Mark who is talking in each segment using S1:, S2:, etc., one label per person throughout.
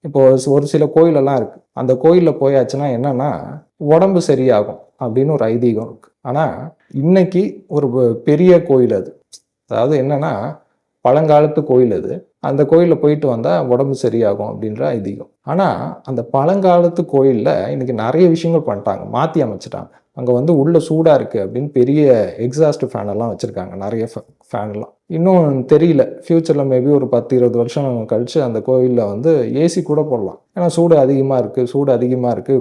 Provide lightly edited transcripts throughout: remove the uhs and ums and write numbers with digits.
S1: இப்போ ஒரு சில கோயிலெல்லாம் இருக்கு. அந்த கோயில்ல போயாச்சுன்னா என்னன்னா, உடம்பு சரியாகும் அப்படின்னு ஒரு ஐதீகம் இருக்கு. ஆனா, இன்னைக்கு ஒரு பெரிய கோயில் அது. அதாவது என்னன்னா, பழங்காலத்து கோயில் அது. அந்த கோயில்ல போயிட்டு வந்தா உடம்பு சரியாகும் அப்படின்ற ஐதீகம். ஆனா, அந்த பழங்காலத்து கோயில்ல இன்னைக்கு நெறைய விஷயங்கள் பண்ணிட்டாங்க. மாத்தி அமைச்சுட்டாங்க. அங்க உள்ள சூடா இருக்கு அப்படின்னு பெரிய எக்ஸாஸ்ட் ஃபேன் எல்லாம் வச்சிருக்காங்க. நெறைய ஃபேன்லாம். இன்னும் தெரியல. ஃபியூச்சர்ல மேபி ஒரு 10, 20 வருஷம் கழிச்சு அந்த கோயில்ல ஏசி கூட போடலாம். ஏன்னா சூடு அதிகமா இருக்கு, சூடு அதிகமா இருக்கு,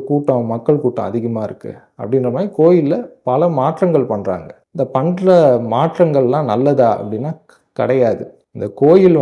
S1: மக்கள் கூட்டம் அதிகமா இருக்கு. அப்படின்ற மாரி கோயில்ல பல மாற்றங்கள் பண்றாங்க. இந்த பண்ற மாற்றங்கள்லாம் நல்லதா அப்படின்னா கிடையாது. இந்த கோயில்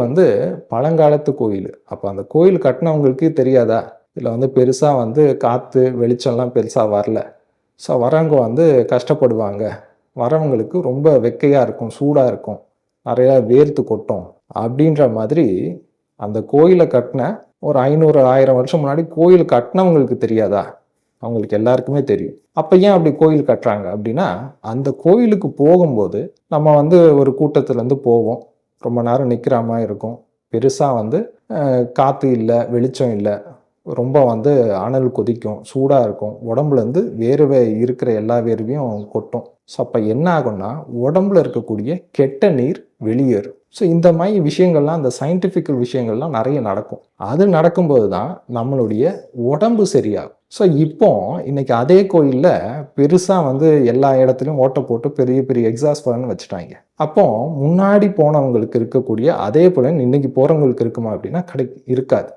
S1: பழங்காலத்து கோயில். அப்ப அந்த கோயில் கட்டினவங்களுக்கு தெரியாதா? இதுல பெருசா காத்து, வெளிச்சம்லாம் பெருசா வரல. ஸோ வரவங்க கஷ்டப்படுவாங்க. வரவங்களுக்கு ரொம்ப வெக்கையா இருக்கும், சூடா இருக்கும். நெறையா வேர்த்து கொட்டும். அப்படின்ற மாதிரி அந்த கோயில கட்டின ஒரு 500, 1000 வருஷம் முன்னாடி கோயில் கட்டினவங்களுக்கு தெரியாதா? அவங்களுக்கு எல்லாருக்குமே தெரியும். அப்ப ஏன் அப்படி கோயில் கட்டுறாங்க அப்படின்னா, அந்த கோயிலுக்கு போகும்போது நம்ம ஒரு கூட்டத்துலேருந்து போவோம். ரொம்ப நேரம் நிக்கிற மாரி இருக்கும். பெருசா காத்து இல்ல, வெளிச்சம் இல்ல. ரொம்ப அனல் கொதிக்கும், சூடா இருக்கும். உடம்புலேருந்து வேர்வை இருக்கிற எல்லா வேர்வையும் கொட்டும். ஸோ அப்ப என்ன ஆகும்னா, உடம்புல இருக்கக்கூடிய கெட்ட நீர் வெளியேறும். ஸோ இந்த மாரி விஷயங்கள்லாம் அந்த சயின்டிஃபிக்கல் விஷயங்கள்லாம் நெறைய நடக்கும். அது நடக்கும்போது தான் நம்மளுடைய உடம்பு சரியாகும். ஸோ இப்போ இன்னைக்கு அதே கோயில்ல பெருசா எல்லா இடத்துலயும் ஓட்ட போட்டு பெரிய பெரிய எக்ஸாஸ்ட் ஃபேன் வச்சுட்டாய்ங்க. அப்போ முன்னாடி போனவங்களுக்கு இருக்கக்கூடிய அதே பலன் இன்னைக்கு போறவங்களுக்கு இருக்குமா அப்படின்னா இருக்காது.